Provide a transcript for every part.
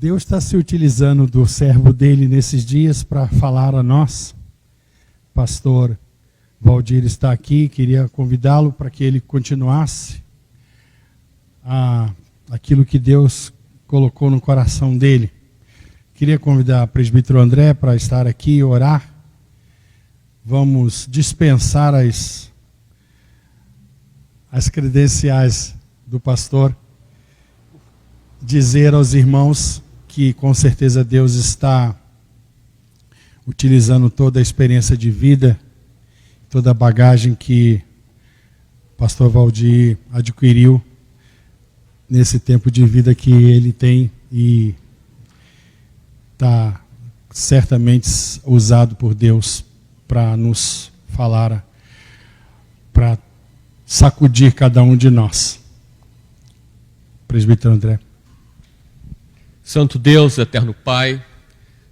Deus está se utilizando do servo dele nesses dias para falar a nós. Pastor Valdir está aqui, queria convidá-lo para que ele continuasse aquilo que Deus colocou no coração dele. Queria convidar o presbítero André para estar aqui e orar. Vamos dispensar as credenciais do pastor, dizer aos irmãos que com certeza Deus está utilizando toda a experiência de vida, toda a bagagem que o pastor Valdir adquiriu nesse tempo de vida que ele tem e está certamente usado por Deus para nos falar, para sacudir cada um de nós. Presbítero André. Santo Deus, eterno Pai,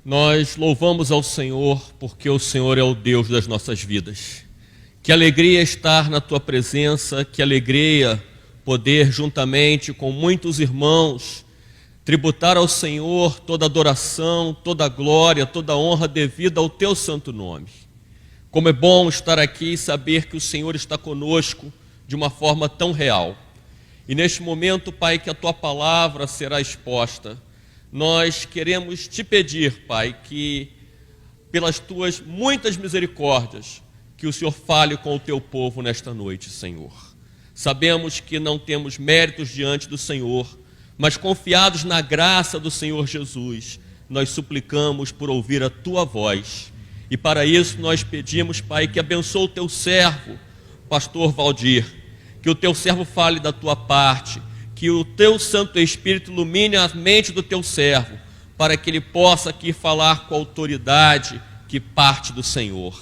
nós louvamos ao Senhor porque o Senhor é o Deus das nossas vidas. Que alegria estar na Tua presença, que alegria poder juntamente com muitos irmãos tributar ao Senhor toda adoração, toda glória, toda honra devida ao Teu santo nome. Como é bom estar aqui e saber que o Senhor está conosco de uma forma tão real. E neste momento, Pai, que a Tua palavra será exposta, nós queremos Te pedir, Pai, que pelas Tuas muitas misericórdias, que o Senhor fale com o Teu povo nesta noite, Senhor. Sabemos que não temos méritos diante do Senhor, mas confiados na graça do Senhor Jesus, nós suplicamos por ouvir a Tua voz. E para isso nós pedimos, Pai, que abençoe o Teu servo, pastor Valdir, que o Teu servo fale da Tua parte, que o Teu Santo Espírito ilumine a mente do Teu servo, para que ele possa aqui falar com a autoridade que parte do Senhor.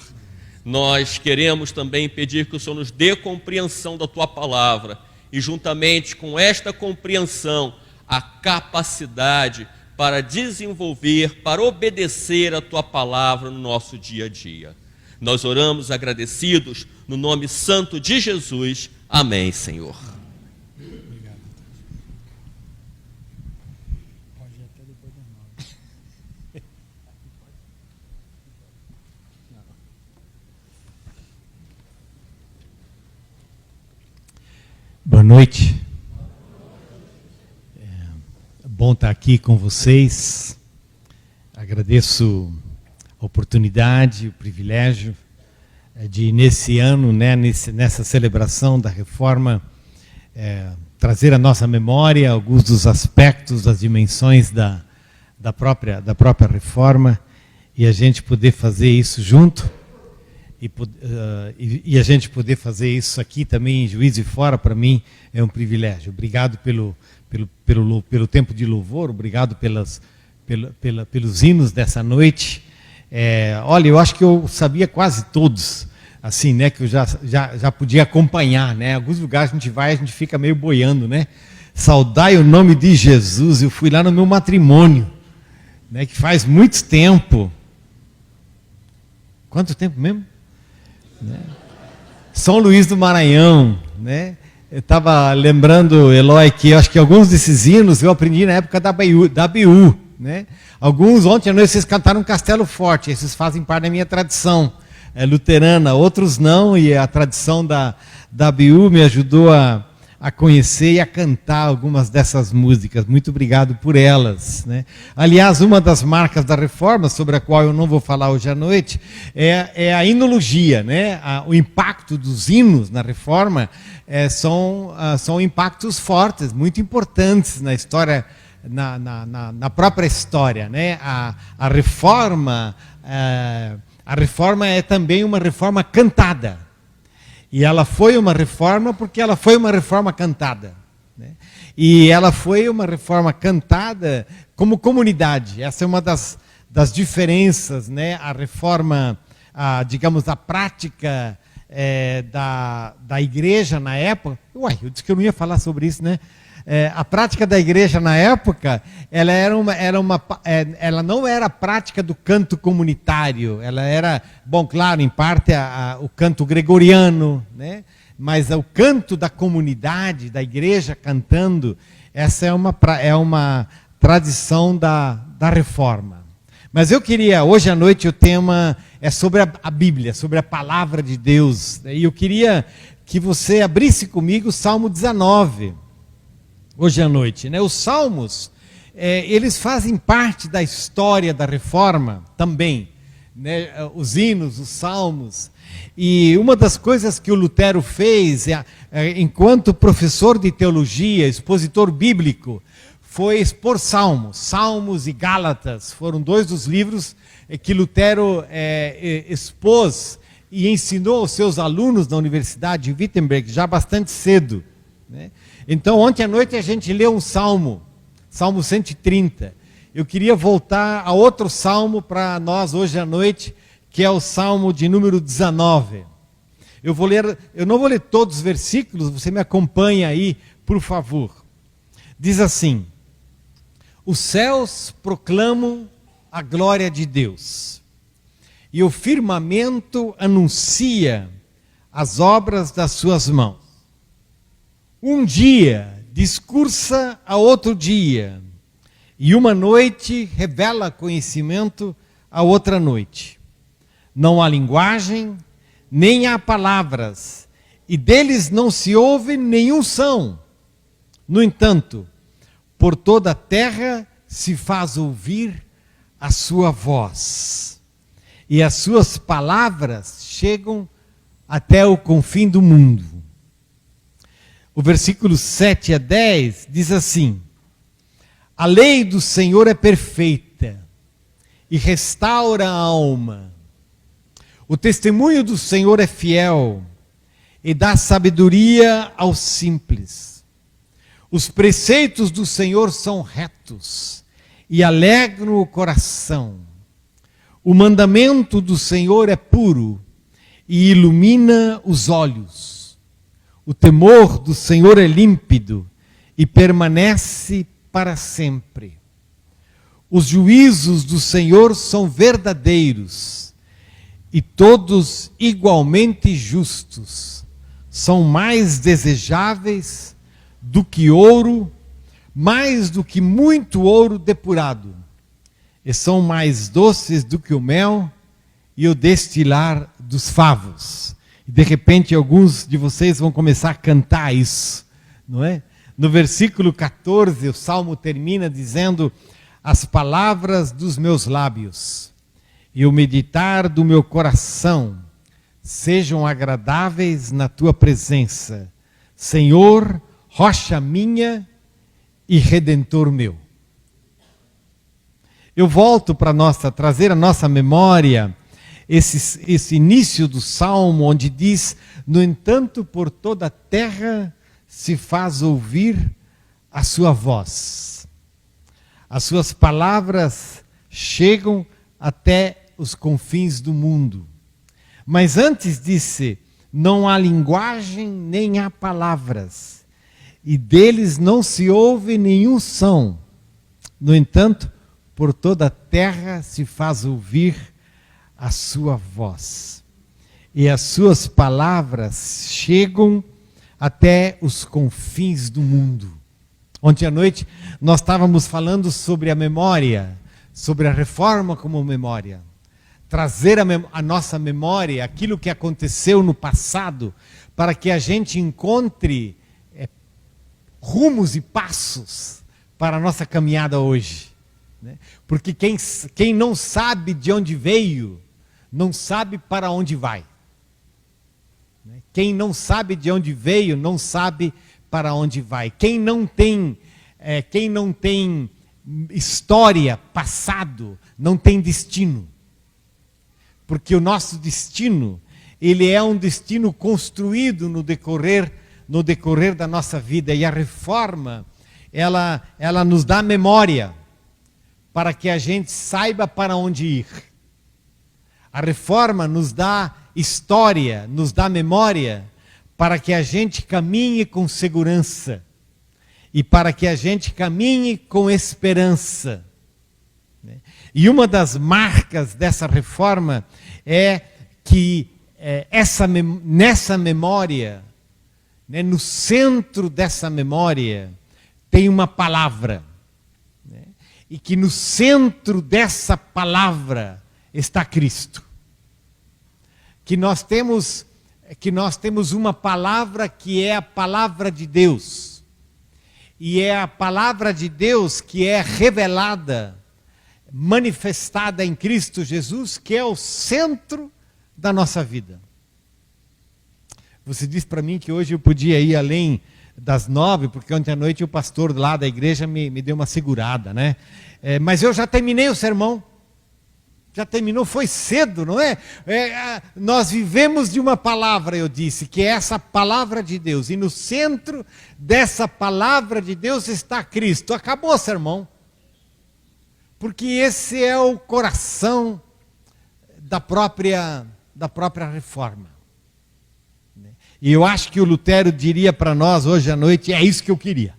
Nós queremos também pedir que o Senhor nos dê compreensão da Tua palavra, e juntamente com esta compreensão, a capacidade para desenvolver, para obedecer a Tua palavra no nosso dia a dia. Nós oramos agradecidos no nome santo de Jesus. Amém, Senhor. Obrigado. Pode ir até depois das 9. Boa noite. É bom estar aqui com vocês. Agradeço a oportunidade, o privilégio de, nesse ano, né, nessa celebração da reforma, trazer à nossa memória alguns dos aspectos, das dimensões da própria reforma, e a gente poder fazer isso junto, e a gente poder fazer isso aqui também em Juiz de Fora, para mim é um privilégio. Obrigado pelo tempo de louvor, obrigado pelos hinos dessa noite. Olha, eu acho que eu sabia quase todos, assim, né, que eu já podia acompanhar, né? Alguns lugares a gente vai, a gente fica meio boiando, né? Saudai o nome de Jesus. Eu fui lá no meu matrimônio, né, que faz muito tempo. Quanto tempo mesmo? Né? São Luís do Maranhão, né? Eu estava lembrando, Eloy, que eu acho que alguns desses hinos eu aprendi na época da BU, né? Alguns, ontem à noite, vocês cantaram Castelo Forte, esses fazem parte da minha tradição luterana, outros não, e a tradição da BU me ajudou a conhecer e a cantar algumas dessas músicas. Muito obrigado por elas, né? Aliás, uma das marcas da reforma, sobre a qual eu não vou falar hoje à noite, é a hinologia, né? O impacto dos hinos na reforma são impactos fortes, muito importantes na história, na própria história, né? A reforma é também uma reforma cantada. E ela foi uma reforma porque ela foi uma reforma cantada, né? E ela foi uma reforma cantada como comunidade. Essa é uma das diferenças, né? A reforma, digamos, a prática da igreja na época. Eu disse que eu não ia falar sobre isso, né? A prática da igreja na época, ela não era a prática do canto comunitário, ela era, bom, claro, em parte o canto gregoriano, né? Mas o canto da comunidade, da igreja cantando, essa é uma tradição da reforma. Mas eu queria, hoje à noite o tema é sobre a Bíblia, sobre a palavra de Deus. E eu queria que você abrisse comigo o Salmo 19, hoje à noite. Os Salmos, eles fazem parte da história da reforma também. Os hinos, os salmos. E uma das coisas que o Lutero fez, enquanto professor de teologia, expositor bíblico, foi expor Salmos e Gálatas. Foram dois dos livros que Lutero expôs e ensinou aos seus alunos da Universidade de Wittenberg já bastante cedo. Então, ontem à noite a gente leu um Salmo 130. Eu queria voltar a outro Salmo para nós hoje à noite, que é o Salmo de número 19. Eu não vou ler todos os versículos, você me acompanha aí, por favor. Diz assim: os céus proclamam a glória de Deus, e o firmamento anuncia as obras das suas mãos. Um dia discursa a outro dia, e uma noite revela conhecimento a outra noite. Não há linguagem, nem há palavras, e deles não se ouve nenhum som. No entanto, por toda a terra se faz ouvir a sua voz, e as suas palavras chegam até o confim do mundo. O versículo 7 a 10 diz assim: a lei do Senhor é perfeita e restaura a alma. O testemunho do Senhor é fiel e dá sabedoria aos simples. Os preceitos do Senhor são retos e alegram o coração. O mandamento do Senhor é puro e ilumina os olhos. O temor do Senhor é límpido e permanece para sempre. Os juízos do Senhor são verdadeiros e todos igualmente justos. São mais desejáveis do que ouro, mais do que muito ouro depurado. E são mais doces do que o mel e o destilar dos favos. E de repente alguns de vocês vão começar a cantar isso, não é? No versículo 14, o Salmo termina dizendo: as palavras dos meus lábios e o meditar do meu coração sejam agradáveis na tua presença, Senhor, rocha minha e redentor meu. Eu volto para trazer a nossa memória esse início do Salmo, onde diz: no entanto, por toda a terra se faz ouvir a sua voz. As suas palavras chegam até os confins do mundo. Mas antes disse: não há linguagem nem há palavras, e deles não se ouve nenhum som. No entanto, por toda a terra se faz ouvir a sua voz, e as suas palavras chegam até os confins do mundo. Ontem à noite nós estávamos falando sobre a memória, sobre a reforma como memória. Trazer a nossa memória, aquilo que aconteceu no passado, para que a gente encontre rumos e passos para a nossa caminhada hoje. Porque quem não sabe de onde veio, não sabe para onde vai. Quem não sabe de onde veio, não sabe para onde vai. Quem não tem história, passado, não tem destino. Porque o nosso destino, ele é um destino construído no decorrer da nossa vida. E a reforma, ela nos dá memória para que a gente saiba para onde ir. A reforma nos dá história, nos dá memória para que a gente caminhe com segurança e para que a gente caminhe com esperança. E uma das marcas dessa reforma é que nessa memória, no centro dessa memória, tem uma palavra. e que no centro dessa palavra está Cristo. Que nós temos uma palavra que é a palavra de Deus. E é a palavra de Deus que é revelada, manifestada em Cristo Jesus, que é o centro da nossa vida. Você disse para mim que hoje eu podia ir além das 9, porque ontem à noite o pastor lá da igreja me deu uma segurada, né? Mas eu já terminei o sermão. Já terminou, foi cedo, não é? Nós vivemos de uma palavra, eu disse, que é essa palavra de Deus. E no centro dessa palavra de Deus está Cristo. Acabou o sermão. Porque esse é o coração da própria reforma. E eu acho que o Lutero diria para nós hoje à noite, é isso que eu queria.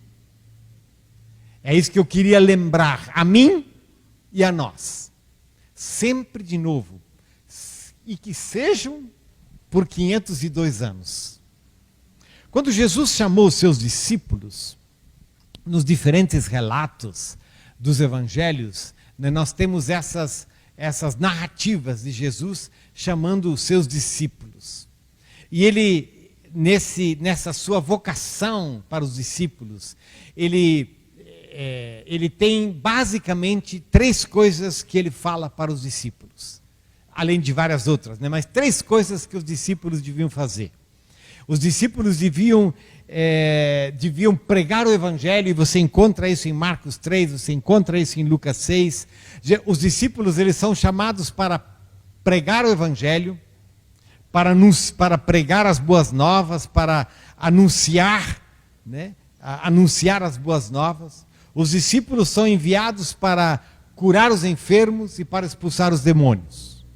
É isso que eu queria lembrar a mim e a nós. Sempre de novo. E que sejam por 502 anos. Quando Jesus chamou os seus discípulos, nos diferentes relatos dos evangelhos, né, nós temos essas narrativas de Jesus chamando os seus discípulos. E ele, nessa sua vocação para os discípulos, ele tem basicamente 3 coisas que ele fala para os discípulos. Além de várias outras, né? Mas 3 coisas que os discípulos deviam fazer. Os discípulos deviam pregar o evangelho, e você encontra isso em Marcos 3, você encontra isso em Lucas 6. Os discípulos, eles são chamados para pregar o evangelho, para pregar as boas novas, para anunciar, né? Anunciar as boas novas. Os discípulos são enviados para curar os enfermos e para expulsar os demônios.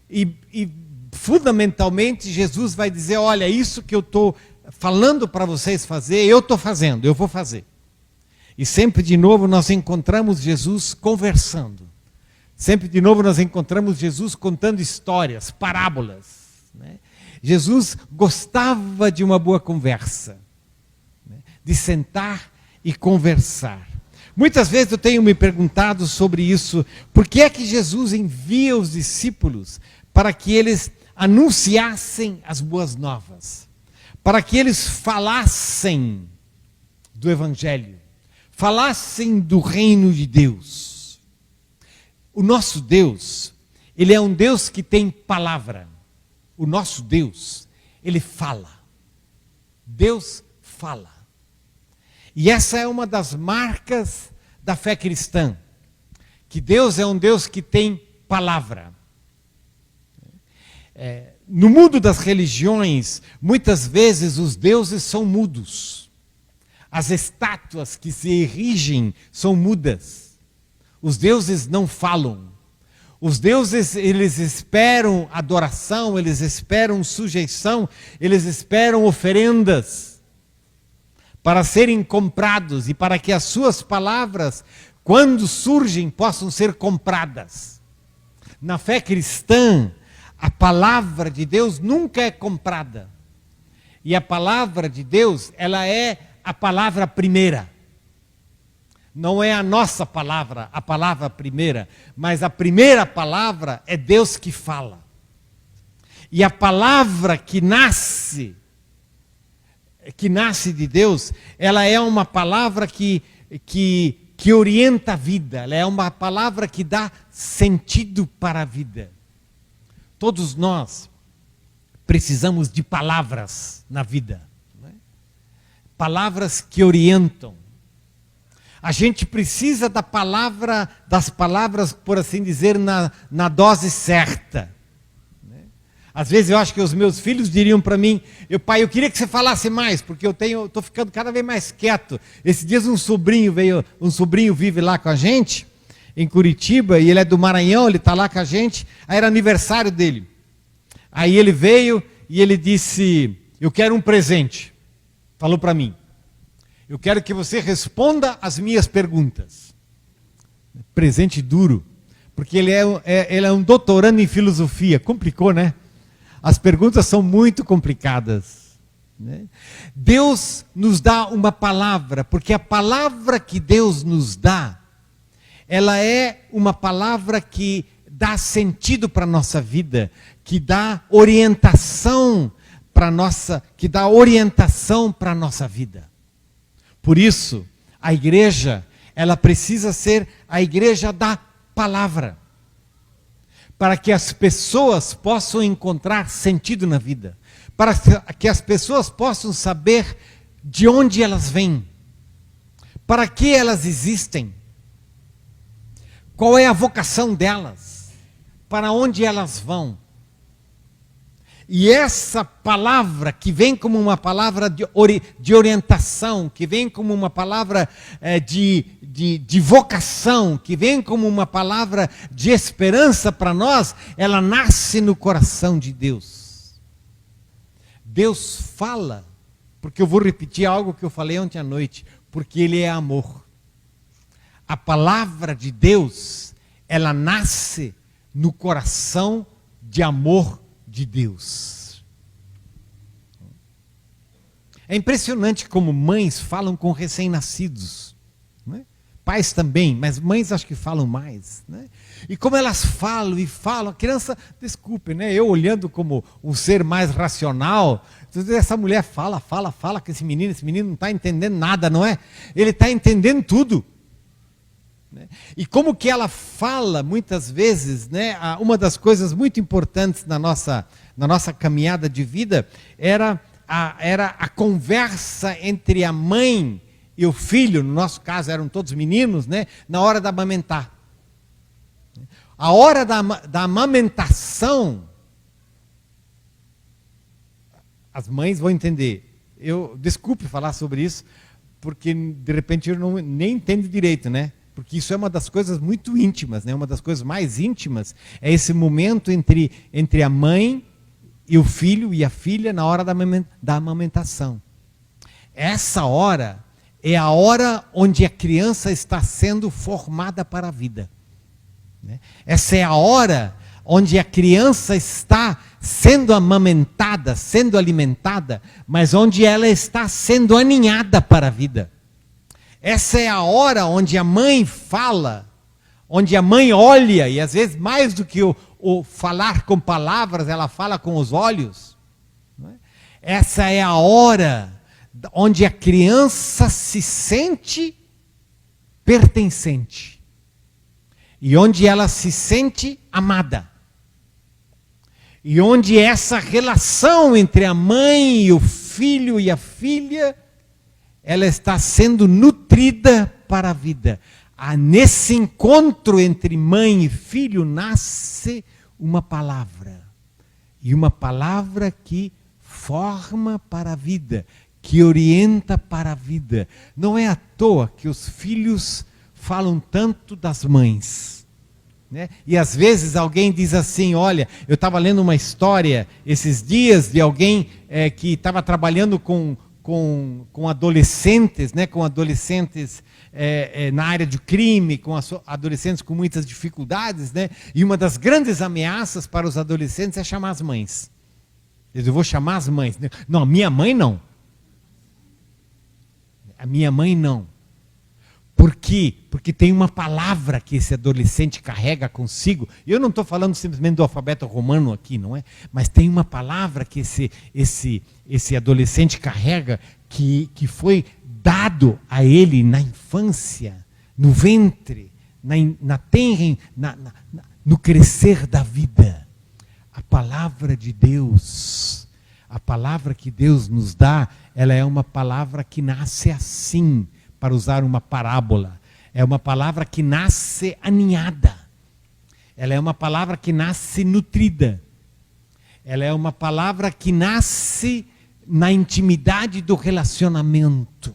E fundamentalmente Jesus vai dizer, olha, isso que eu estou falando para vocês fazer, eu estou fazendo, eu vou fazer. E sempre de novo nós encontramos Jesus conversando. Sempre de novo nós encontramos Jesus contando histórias, parábolas. Né? Jesus gostava de uma boa conversa, né? De sentar e conversar. Muitas vezes eu tenho me perguntado sobre isso, por que é que Jesus envia os discípulos para que eles anunciassem as boas novas, para que eles falassem do evangelho, falassem do reino de Deus. O nosso Deus, ele é um Deus que tem palavra. O nosso Deus, ele fala. Deus fala. E essa é uma das marcas da fé cristã, que Deus é um Deus que tem palavra. No mundo das religiões, muitas vezes os deuses são mudos. As estátuas que se erigem são mudas. Os deuses não falam. Os deuses, eles esperam adoração, eles esperam sujeição, eles esperam oferendas para serem comprados e para que as suas palavras, quando surgem, possam ser compradas. Na fé cristã, a palavra de Deus nunca é comprada. E a palavra de Deus, ela é a palavra primeira. Não é a nossa palavra, a palavra primeira, mas a primeira palavra é Deus que fala. E a palavra que nasce de Deus, ela é uma palavra que orienta a vida, ela é uma palavra que dá sentido para a vida. Todos nós precisamos de palavras na vida, né? Palavras que orientam. A gente precisa das palavras, por assim dizer, na dose certa. Às vezes eu acho que os meus filhos diriam para mim, pai, eu queria que você falasse mais, porque eu estou ficando cada vez mais quieto. Esses dias um sobrinho vive lá com a gente, em Curitiba, e ele é do Maranhão, ele está lá com a gente, aí era aniversário dele. Aí ele veio e ele disse, eu quero um presente. Falou para mim. Eu quero que você responda as minhas perguntas. Presente duro, porque ele é um doutorando em filosofia. Complicou, né? As perguntas são muito complicadas, né? Deus nos dá uma palavra, porque a palavra que Deus nos dá, ela é uma palavra que dá sentido para a nossa vida, que dá orientação para a nossa vida. Por isso, a igreja, ela precisa ser a igreja da palavra, para que as pessoas possam encontrar sentido na vida, para que as pessoas possam saber de onde elas vêm, para que elas existem, qual é a vocação delas, para onde elas vão. E essa palavra que vem como uma palavra de orientação, que vem como uma palavra de vocação, que vem como uma palavra de esperança para nós, ela nasce no coração de Deus. Deus fala, porque eu vou repetir algo que eu falei ontem à noite, porque Ele é amor. A palavra de Deus, ela nasce no coração de amor de Deus. É impressionante como mães falam com recém-nascidos, né? Pais também, mas mães acho que falam mais, né? E como elas falam e falam, a criança, desculpe, né? Eu olhando como um ser mais racional, essa mulher fala, que esse menino não está entendendo nada, não é? Ele está entendendo tudo. E como que ela fala muitas vezes, né? Uma das coisas muito importantes na nossa caminhada de vida era a conversa entre a mãe e o filho, no nosso caso eram todos meninos, né? Na hora de amamentar. A hora da amamentação, as mães vão entender. Desculpe falar sobre isso, porque de repente eu nem entendo direito, né? Porque isso é uma das coisas muito íntimas, né? Uma das coisas mais íntimas é esse momento entre a mãe e o filho e a filha na hora da amamentação. Essa hora é a hora onde a criança está sendo formada para a vida, né? Essa é a hora onde a criança está sendo amamentada, sendo alimentada, mas onde ela está sendo aninhada para a vida. Essa é a hora onde a mãe fala, onde a mãe olha, e às vezes mais do que o falar com palavras, ela fala com os olhos. Essa é a hora onde a criança se sente pertencente. E onde ela se sente amada. E onde essa relação entre a mãe e o filho e a filha, ela está sendo nutrida para a vida. Nesse encontro entre mãe e filho nasce uma palavra. E uma palavra que forma para a vida, que orienta para a vida. Não é à toa que os filhos falam tanto das mães, né? E às vezes alguém diz assim, olha, eu estava lendo uma história esses dias de alguém que estava trabalhando com adolescentes, né, com adolescentes na área de crime, com adolescentes com muitas dificuldades, né, e uma das grandes ameaças para os adolescentes é chamar as mães. Eu vou chamar as mães. Não, a minha mãe não. A minha mãe não. Por quê? Porque tem uma palavra que esse adolescente carrega consigo. Eu não estou falando simplesmente do alfabeto romano aqui, não é? Mas tem uma palavra que esse adolescente carrega que foi dado a ele na infância, no ventre, no crescer da vida. A palavra de Deus, a palavra que Deus nos dá, ela é uma palavra que nasce assim, para usar uma parábola. É uma palavra que nasce aninhada. Ela é uma palavra que nasce nutrida. Ela é uma palavra que nasce na intimidade do relacionamento.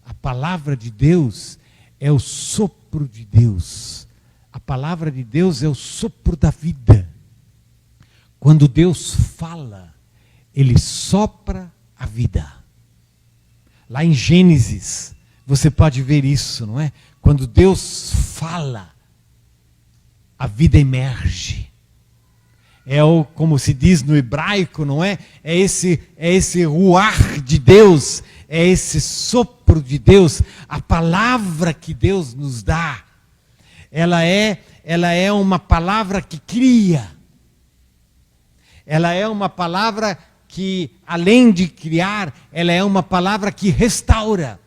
A palavra de Deus é o sopro de Deus. A palavra de Deus é o sopro da vida. Quando Deus fala, Ele sopra a vida. Lá em Gênesis, você pode ver isso, não é? Quando Deus fala, a vida emerge. Como se diz no hebraico, não é? É esse ruar de Deus, é esse sopro de Deus, a palavra que Deus nos dá. Ela é uma palavra que cria. Ela é uma palavra que, além de criar, ela é uma palavra que restaura.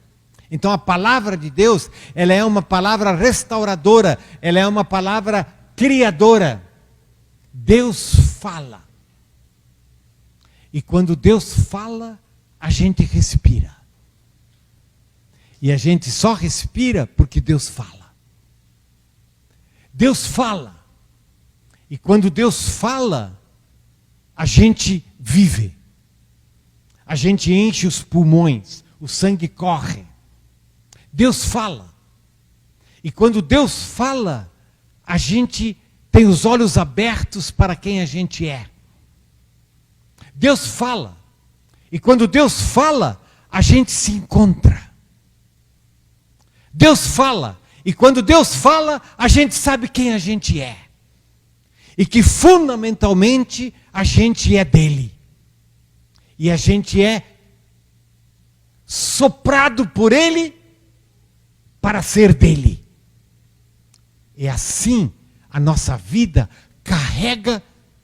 Então a palavra de Deus, ela é uma palavra restauradora, ela é uma palavra criadora. Deus fala. E quando Deus fala, a gente respira. E a gente só respira porque Deus fala. Deus fala. E quando Deus fala, a gente vive. A gente enche os pulmões, o sangue corre. Deus fala. E quando Deus fala, a gente tem os olhos abertos para quem a gente é. Deus fala. E quando Deus fala, a gente se encontra. Deus fala. E quando Deus fala, a gente sabe quem a gente é. E que fundamentalmente a gente é dele. E a gente é soprado por ele para ser dele. E assim a nossa vida carrega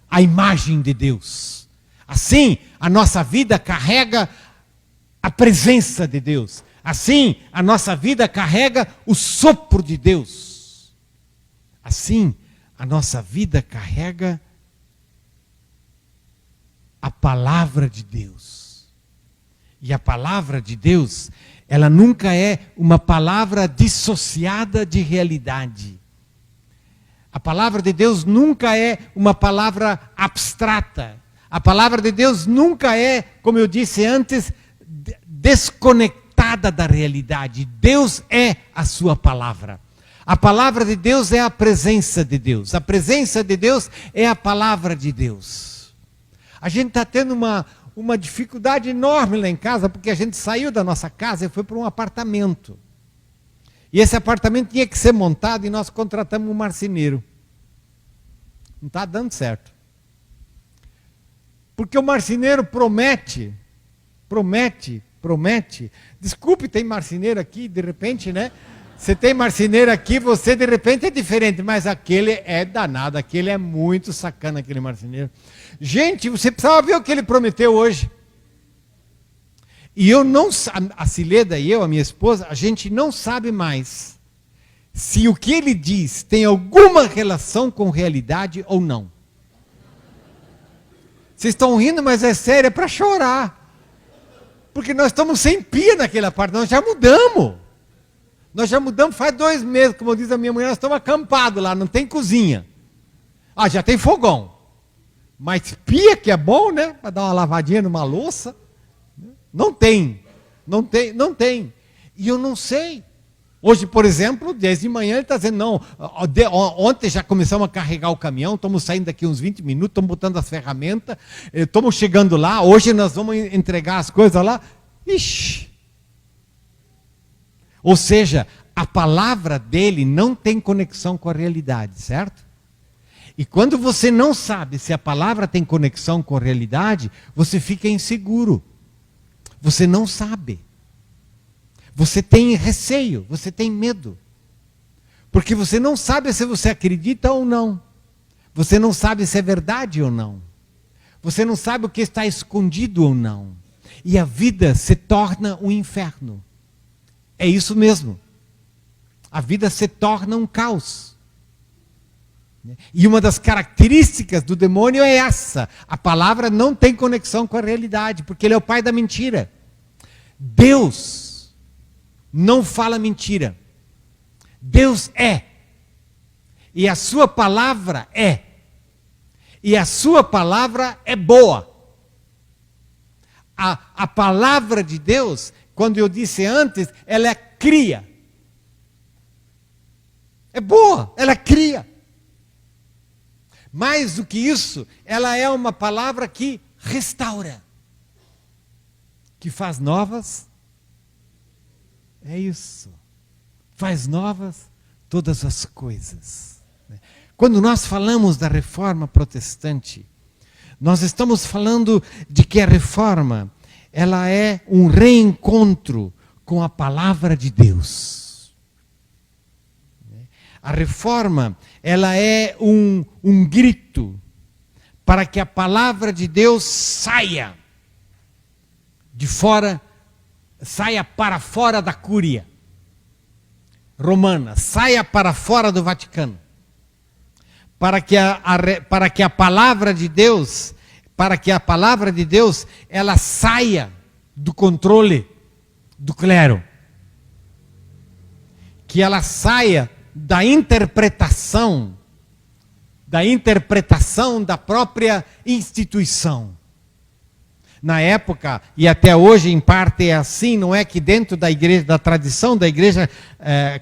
a imagem de Deus. Assim a nossa vida carrega a presença de Deus. Assim a nossa vida carrega o sopro de Deus. Assim a nossa vida carrega a palavra de Deus. E a palavra de Deus, ela nunca é uma palavra dissociada de realidade. A palavra de Deus nunca é uma palavra abstrata. A palavra de Deus nunca é, como eu disse antes, desconectada da realidade. Deus é a sua palavra. A palavra de Deus é a presença de Deus. A presença de Deus é a palavra de Deus. A gente está tendo uma dificuldade enorme lá em casa, porque a gente saiu da nossa casa e foi para um apartamento. E esse apartamento tinha que ser montado e nós contratamos um marceneiro. Não está dando certo. Porque o marceneiro promete. Desculpe, tem marceneiro aqui, de repente, né? Você tem marceneiro aqui, você de repente é diferente, mas aquele é danado, aquele é muito sacana, aquele marceneiro. Gente, você precisava ver o que ele prometeu hoje. E eu não, a Cileda e eu, a minha esposa, a gente não sabe mais se o que ele diz tem alguma relação com realidade ou não. Vocês estão rindo, mas é sério, é para chorar. Porque nós estamos sem pia naquele apartamento, nós já mudamos. Nós já mudamos faz 2 meses, como diz a minha mulher, nós estamos acampados lá, não tem cozinha. Ah, já tem fogão. Mas pia que é bom, né? Para dar uma lavadinha numa louça. Não tem. E eu não sei. Hoje, por exemplo, 10 de manhã, ele está dizendo, não, ontem já começamos a carregar o caminhão, estamos saindo daqui uns 20 minutos, estamos botando as ferramentas, estamos chegando lá, hoje nós vamos entregar as coisas lá. Ixi! Ou seja, a palavra dele não tem conexão com a realidade, certo? E quando você não sabe se a palavra tem conexão com a realidade, você fica inseguro. Você não sabe. Você tem receio, você tem medo. Porque você não sabe se você acredita ou não. Você não sabe se é verdade ou não. Você não sabe o que está escondido ou não. E a vida se torna um inferno. É isso mesmo. A vida se torna um caos. E uma das características do demônio é essa. A palavra não tem conexão com a realidade, porque ele é o pai da mentira. Deus não fala mentira. Deus é. E a sua palavra é. E a sua palavra é boa. A palavra de Deus, quando eu disse antes, ela cria. É boa, ela cria. Mais do que isso, ela é uma palavra que restaura. Que faz novas. É isso. Faz novas todas as coisas. Quando nós falamos da reforma protestante, nós estamos falando de que a reforma, ela é um reencontro com a palavra de Deus. A reforma, ela é um grito para que a palavra de Deus saia de fora, saia para fora da cúria romana, saia para fora do Vaticano, para que a palavra de Deus, ela saia do controle do clero, que ela saia da interpretação da própria instituição. Na época, e até hoje em parte é assim, não é que dentro da igreja, da tradição da igreja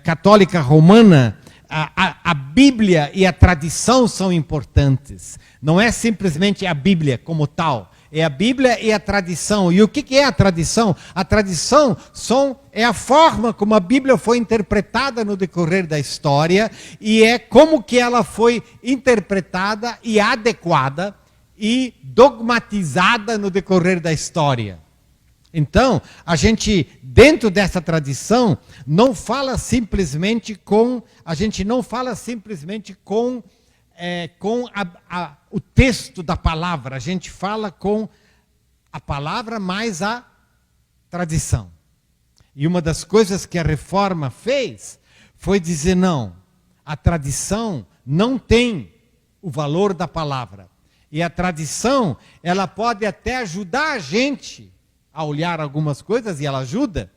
católica romana, a Bíblia e a tradição são importantes. Não é simplesmente a Bíblia como tal, é a Bíblia e a tradição. E o que é a tradição? A tradição é a forma como a Bíblia foi interpretada no decorrer da história, e é como que ela foi interpretada e adequada e dogmatizada no decorrer da história. Então, a gente, dentro dessa tradição, não fala simplesmente com o texto da palavra, a gente fala com a palavra mais a tradição. E uma das coisas que a reforma fez foi dizer: não, a tradição não tem o valor da palavra. E a tradição, ela pode até ajudar a gente a olhar algumas coisas, e ela ajuda,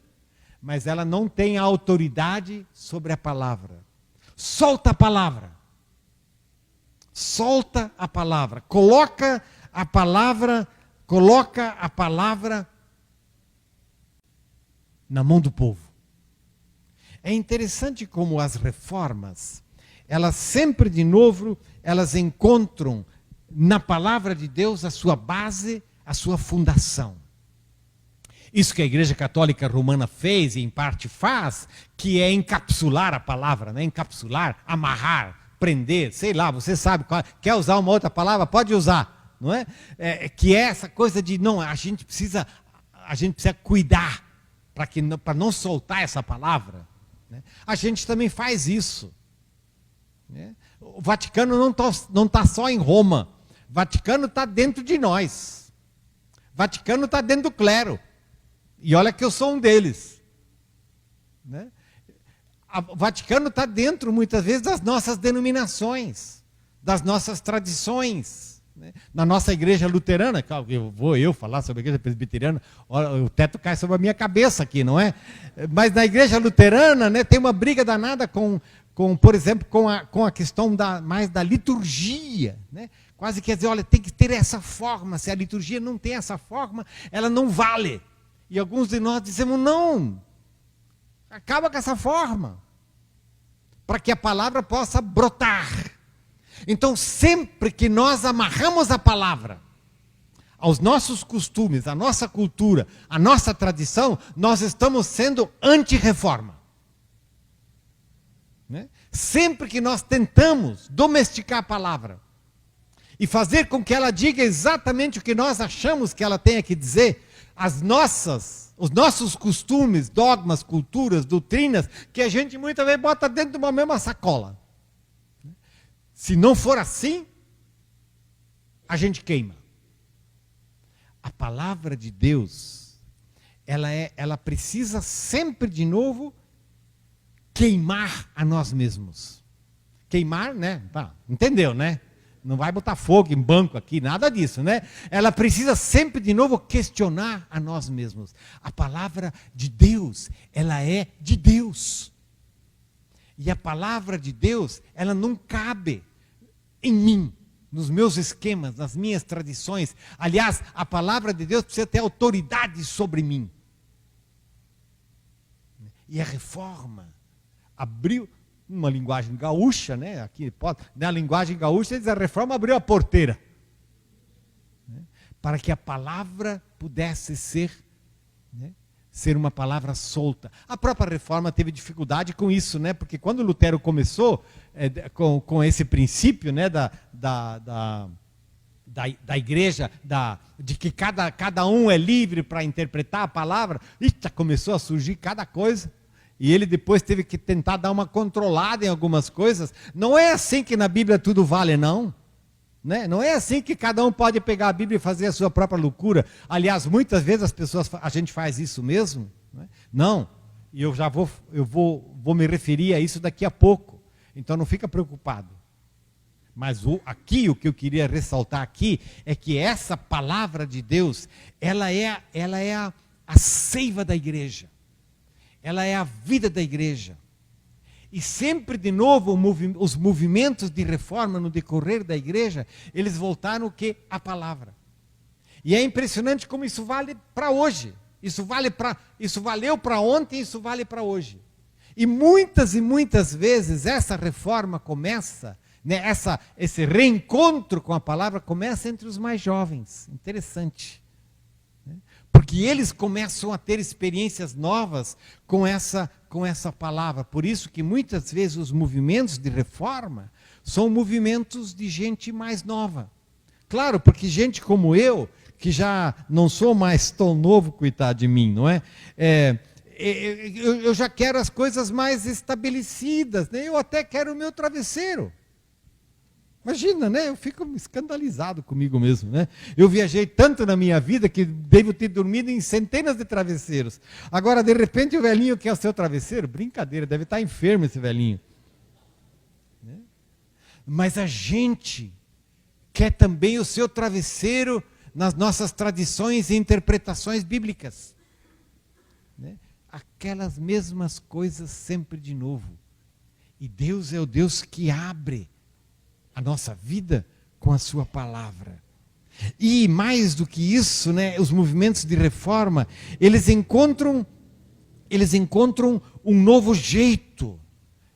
mas ela não tem a autoridade sobre a palavra. Solta a palavra. Solta a palavra. Coloca a palavra na mão do povo. É interessante como as reformas, elas sempre de novo, elas encontram na palavra de Deus a sua base, a sua fundação. Isso que a Igreja Católica Romana fez e em parte faz, que é encapsular a palavra, né? Encapsular, amarrar, prender, sei lá, você sabe, quer usar uma outra palavra? Pode usar, não é? Que é essa coisa de, não, a gente precisa cuidar para não soltar essa palavra, né? A gente também faz isso, né? O Vaticano não está só em Roma, o Vaticano está dentro de nós, o Vaticano está dentro do clero, e olha que eu sou um deles, né? O Vaticano está dentro, muitas vezes, das nossas denominações, das nossas tradições, né? Na nossa igreja luterana, vou falar sobre a igreja presbiteriana, o teto cai sobre a minha cabeça aqui, não é? Mas na igreja luterana, né, tem uma briga danada por exemplo, com a questão mais da liturgia, né? Quase quer dizer, olha, tem que ter essa forma, se a liturgia não tem essa forma, ela não vale. E alguns de nós dizemos, não, acaba com essa forma, para que a palavra possa brotar. Então, sempre que nós amarramos a palavra aos nossos costumes, à nossa cultura, à nossa tradição, nós estamos sendo anti-reforma, né? Sempre que nós tentamos domesticar a palavra e fazer com que ela diga exatamente o que nós achamos que ela tenha que dizer, os nossos costumes, dogmas, culturas, doutrinas, que a gente muitas vezes bota dentro de uma mesma sacola. Se não for assim, a gente queima. A palavra de Deus, ela precisa sempre de novo queimar a nós mesmos. Queimar, né? Entendeu, né? Não vai botar fogo em banco aqui, nada disso, né? Ela precisa sempre de novo questionar a nós mesmos. A palavra de Deus, ela é de Deus. E a palavra de Deus, ela não cabe em mim, nos meus esquemas, nas minhas tradições. Aliás, a palavra de Deus precisa ter autoridade sobre mim. E a reforma abriu, uma linguagem gaúcha, né? Aqui na linguagem gaúcha, a reforma abriu a porteira, né? Para que a palavra pudesse ser, né? Ser uma palavra solta. A própria reforma teve dificuldade com isso, né? Porque quando Lutero começou com esse princípio, né, da igreja, de que cada um é livre para interpretar a palavra, começou a surgir cada coisa. E ele depois teve que tentar dar uma controlada em algumas coisas. Não é assim que na Bíblia tudo vale, não. Né? Não é assim que cada um pode pegar a Bíblia e fazer a sua própria loucura. Aliás, muitas vezes a gente faz isso mesmo. Né? Não. E eu já vou me referir a isso daqui a pouco. Então não fica preocupado. Mas aqui o que eu queria ressaltar aqui é que essa palavra de Deus, ela é a seiva da igreja. Ela é a vida da igreja. E sempre de novo os movimentos de reforma no decorrer da igreja, eles voltaram o quê? A palavra. E é impressionante como isso vale para hoje. Isso valeu para ontem, isso vale para hoje. E muitas vezes essa reforma começa, né, esse reencontro com a palavra começa entre os mais jovens. Interessante. Porque eles começam a ter experiências novas com essa palavra. Por isso que muitas vezes os movimentos de reforma são movimentos de gente mais nova. Claro, porque gente como eu, que já não sou mais tão novo, coitado de mim, não é? Eu já quero as coisas mais estabelecidas, né? Eu até quero o meu travesseiro. Imagina, né? Eu fico escandalizado comigo mesmo, né? Eu viajei tanto na minha vida que devo ter dormido em centenas de travesseiros. Agora, de repente, o velhinho quer o seu travesseiro? Brincadeira, deve estar enfermo esse velhinho. Né? Mas a gente quer também o seu travesseiro nas nossas tradições e interpretações bíblicas. Né? Aquelas mesmas coisas sempre de novo. E Deus é o Deus que abre a nossa vida com a sua palavra. E mais do que isso, né, os movimentos de reforma, eles encontram um novo jeito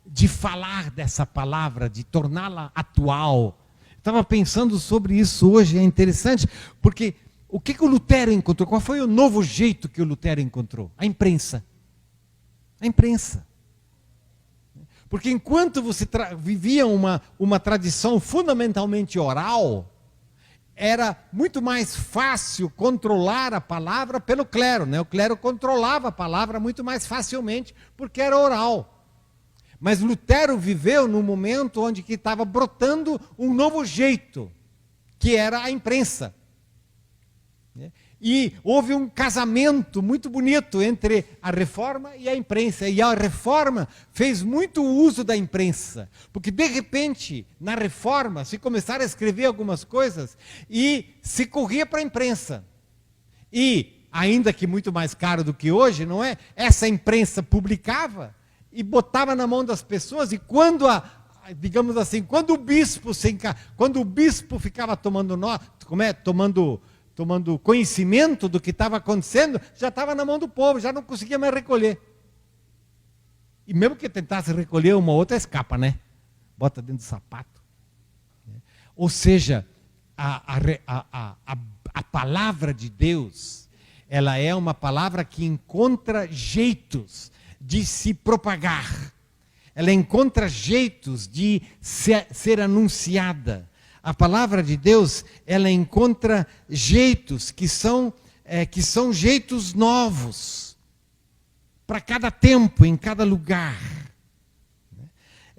de falar dessa palavra, de torná-la atual. Estava pensando sobre isso hoje, é interessante, porque o que o Lutero encontrou? Qual foi o novo jeito que o Lutero encontrou? A imprensa. A imprensa. Porque enquanto você vivia uma tradição fundamentalmente oral, era muito mais fácil controlar a palavra pelo clero. Né? O clero controlava a palavra muito mais facilmente, porque era oral. Mas Lutero viveu num momento onde que estava brotando um novo jeito, que era a imprensa. E houve um casamento muito bonito entre a reforma e a imprensa. E a reforma fez muito uso da imprensa. Porque, de repente, na reforma, se começaram a escrever algumas coisas e se corria para a imprensa. E, ainda que muito mais caro do que hoje, não é? Essa imprensa publicava e botava na mão das pessoas. E quando digamos assim, quando o bispo ficava tomando conhecimento do que estava acontecendo, já estava na mão do povo, já não conseguia mais recolher. E mesmo que tentasse recolher, uma outra escapa, né? Bota dentro do sapato. Ou seja, a palavra de Deus, ela é uma palavra que encontra jeitos de se propagar. Ela encontra jeitos de ser anunciada. A palavra de Deus, ela encontra jeitos que são jeitos novos, para cada tempo, em cada lugar.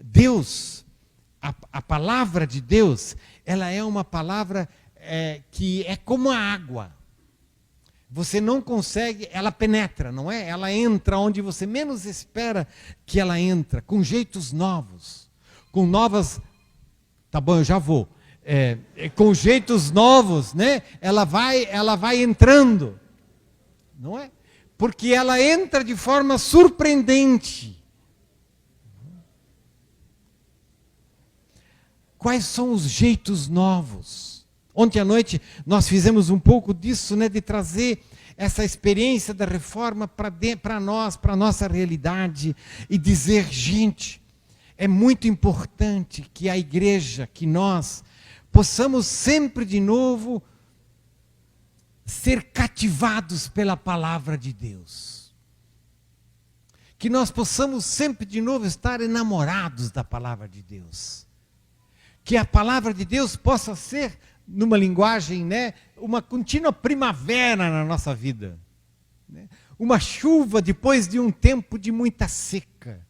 Deus, a palavra de Deus, ela é uma palavra que é como a água. Você não consegue, ela penetra, não é? Ela entra onde você menos espera que ela entra, com jeitos novos, com novas... Tá bom, eu já vou. Com jeitos novos, né? Ela vai entrando, não é? Porque ela entra de forma surpreendente. Quais são os jeitos novos? Ontem à noite nós fizemos um pouco disso, né? De trazer essa experiência da reforma para nós, para a nossa realidade, e dizer, gente, é muito importante que a igreja, que nós possamos sempre de novo ser cativados pela palavra de Deus. Que nós possamos sempre de novo estar enamorados da palavra de Deus. Que a palavra de Deus possa ser numa linguagem, né, uma contínua primavera na nossa vida. Né? Uma chuva depois de um tempo de muita seca.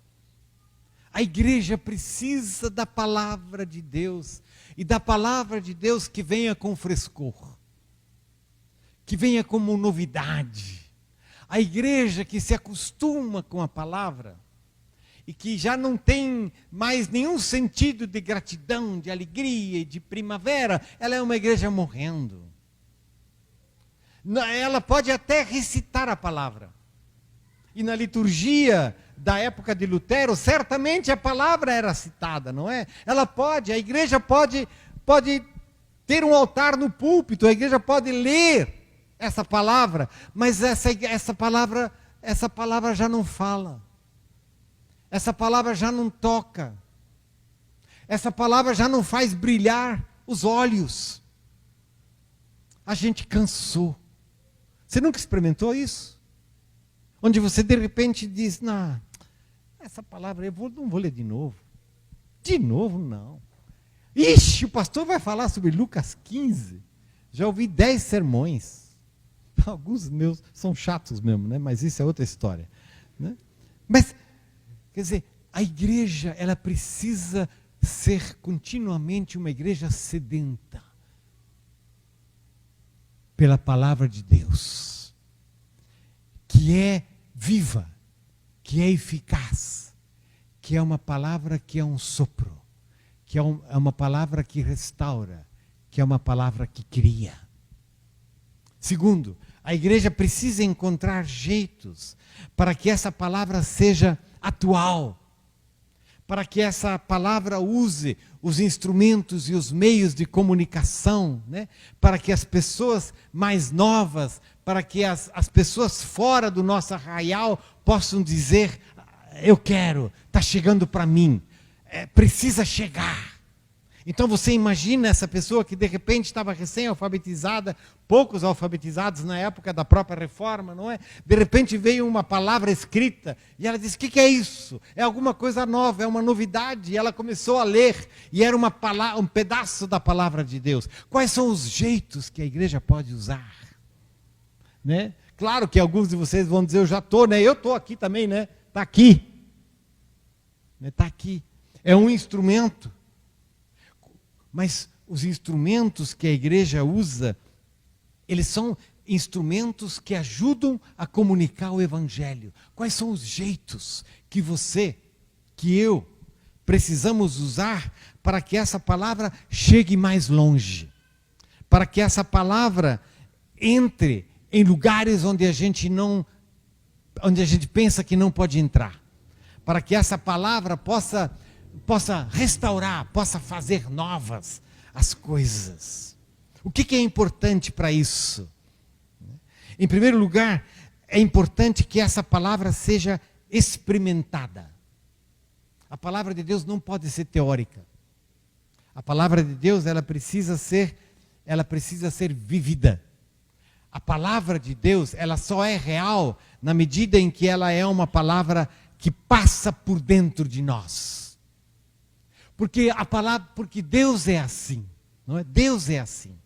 A igreja precisa da palavra de Deus, e da palavra de Deus que venha com frescor, que venha como novidade. A igreja que se acostuma com a palavra, e que já não tem mais nenhum sentido de gratidão, de alegria e de primavera, ela é uma igreja morrendo. Ela pode até recitar a palavra. E na liturgia da época de Lutero, certamente a palavra era citada, não é? A igreja pode ter um altar no púlpito, a igreja pode ler essa palavra, mas essa palavra já não fala. Essa palavra já não toca. Essa palavra já não faz brilhar os olhos. A gente cansou. Você nunca experimentou isso? Onde você de repente diz, não, essa palavra não vou ler de novo. De novo, não. Ixi, o pastor vai falar sobre Lucas 15. Já ouvi 10 sermões. Alguns meus são chatos mesmo, né? Mas isso é outra história. Né? Mas, quer dizer, a igreja, ela precisa ser continuamente uma igreja sedenta pela palavra de Deus, que é viva, que é eficaz, que é uma palavra que é um sopro, que é uma palavra que restaura, que é uma palavra que cria. Segundo, a igreja precisa encontrar jeitos para que essa palavra seja atual, para que essa palavra use os instrumentos e os meios de comunicação, né? Para que as pessoas mais novas, para que as pessoas fora do nosso arraial possam dizer, eu quero, está chegando para mim, precisa chegar. Então você imagina essa pessoa que de repente estava recém-alfabetizada, poucos alfabetizados na época da própria reforma, não é? De repente veio uma palavra escrita e ela disse, o que é isso? É alguma coisa nova, é uma novidade. E ela começou a ler e era um pedaço da palavra de Deus. Quais são os jeitos que a igreja pode usar? Né? Claro que alguns de vocês vão dizer, eu já estou, né? Eu estou aqui também, né? Está aqui. Está aqui. É um instrumento. Mas os instrumentos que a igreja usa, eles são instrumentos que ajudam a comunicar o evangelho. Quais são os jeitos que você, que eu, precisamos usar para que essa palavra chegue mais longe? Para que essa palavra entre em lugares onde a gente pensa que não pode entrar. Para que essa palavra possa restaurar, possa fazer novas as coisas. O que é importante para isso? Em primeiro lugar, é importante que essa palavra seja experimentada. A palavra de Deus não pode ser teórica. A palavra de Deus, ela precisa ser vivida. A palavra de Deus, ela só é real na medida em que ela é uma palavra que passa por dentro de nós. Porque Deus é assim, não é? Deus é assim.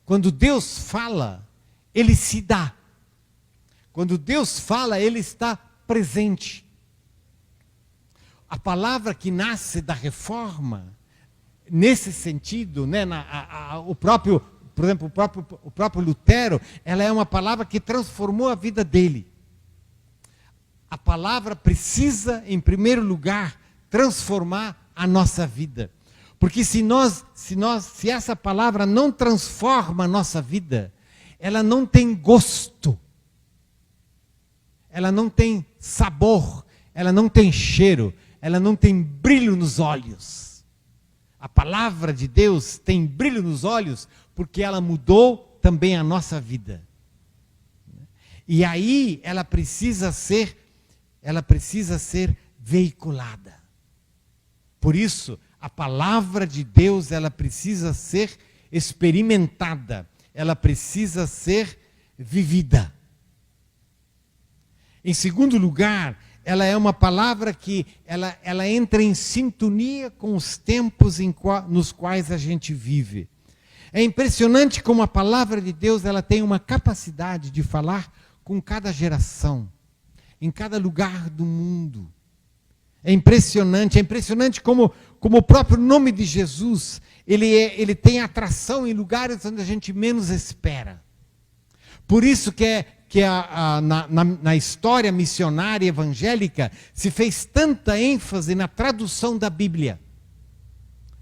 Quando Deus fala, Ele se dá. Quando Deus fala, Ele está presente. A palavra que nasce da reforma, nesse sentido, né, por exemplo, o próprio Lutero, ela é uma palavra que transformou a vida dele. A palavra precisa, em primeiro lugar, transformar a nossa vida. Porque se essa palavra não transforma a nossa vida, ela não tem gosto, ela não tem sabor, ela não tem cheiro, ela não tem brilho nos olhos. A palavra de Deus tem brilho nos olhos porque ela mudou também a nossa vida. E aí ela precisa ser veiculada. Por isso, a palavra de Deus, ela precisa ser experimentada, ela precisa ser vivida. Em segundo lugar, ela é uma palavra que ela entra em sintonia com os tempos nos quais a gente vive. É impressionante como a palavra de Deus ela tem uma capacidade de falar com cada geração, em cada lugar do mundo. É impressionante como o próprio nome de Jesus, ele tem atração em lugares onde a gente menos espera. Por isso na história missionária evangélica se fez tanta ênfase na tradução da Bíblia.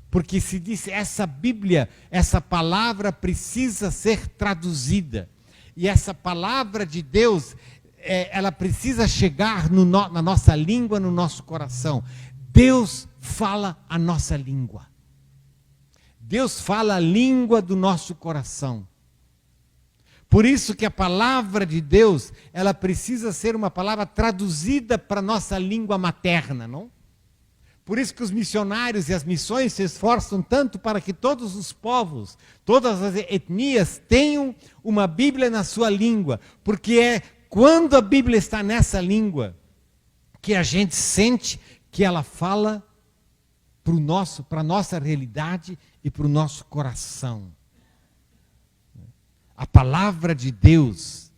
Porque se disse, essa Bíblia, essa palavra precisa ser traduzida. E essa palavra de Deus, ela precisa chegar na nossa língua, no nosso coração. Deus fala a nossa língua. Deus fala a língua do nosso coração. Por isso que a palavra de Deus, ela precisa ser uma palavra traduzida para a nossa língua materna, não? Por isso que os missionários e as missões se esforçam tanto para que todos os povos, todas as etnias tenham uma Bíblia na sua língua. Porque é quando a Bíblia está nessa língua que a gente sente que ela fala para a nossa realidade e para o nosso coração. A palavra de Deus,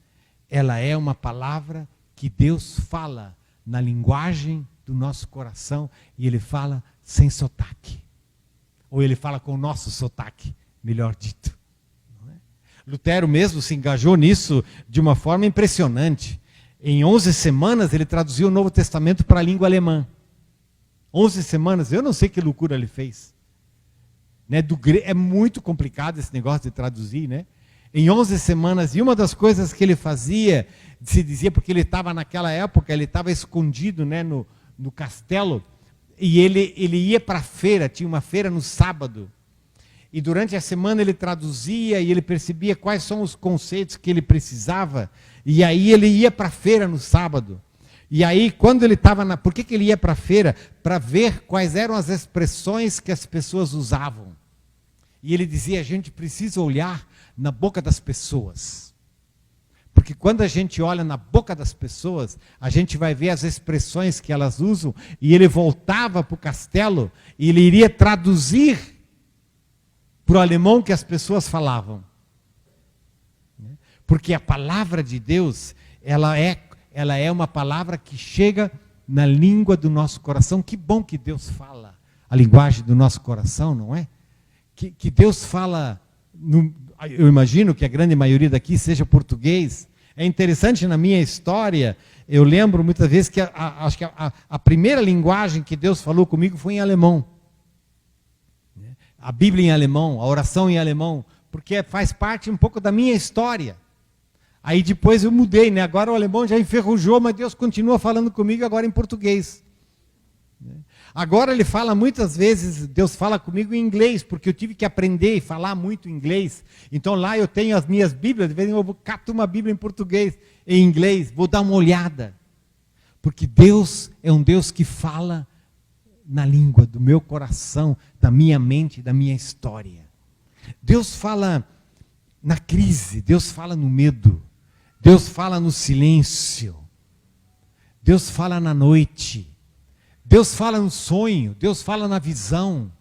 ela é uma palavra que Deus fala na linguagem do nosso coração, e ele fala sem sotaque. Ou ele fala com o nosso sotaque, melhor dito. Não é? Lutero mesmo se engajou nisso de uma forma impressionante. Em 11 semanas ele traduziu o Novo Testamento para a língua alemã. 11 semanas, eu não sei que loucura ele fez. Né? É muito complicado esse negócio de traduzir, né? Em 11 semanas, e uma das coisas que ele fazia, se dizia, porque ele estava naquela época, ele estava escondido, né, no castelo, e ele ia para a feira, tinha uma feira no sábado, e durante a semana ele traduzia, e ele percebia quais são os conceitos que ele precisava, e aí ele ia para a feira no sábado. E aí, quando ele estava por que ele ia para a feira? Para ver quais eram as expressões que as pessoas usavam. E ele dizia, a gente precisa olhar na boca das pessoas. Porque quando a gente olha na boca das pessoas, a gente vai ver as expressões que elas usam, e ele voltava para o castelo, e ele iria traduzir para o alemão que as pessoas falavam. Porque a palavra de Deus, ela é uma palavra que chega na língua do nosso coração. Que bom que Deus fala a linguagem do nosso coração, não é? Que Deus fala, eu imagino que a grande maioria daqui seja português. É interessante, na minha história, eu lembro muitas vezes que acho que a primeira linguagem que Deus falou comigo foi em alemão. A Bíblia em alemão, a oração em alemão, porque faz parte um pouco da minha história. Aí depois eu mudei, né? Agora o alemão já enferrujou, mas Deus continua falando comigo agora em português. Agora ele fala muitas vezes, Deus fala comigo em inglês, porque eu tive que aprender e falar muito inglês. Então lá eu tenho as minhas Bíblias, de vez em quando eu cato uma Bíblia em português, em inglês, vou dar uma olhada. Porque Deus é um Deus que fala na língua do meu coração, da minha mente, da minha história. Deus fala na crise, Deus fala no medo, Deus fala no silêncio, Deus fala na noite. Deus fala no sonho, Deus fala na visão.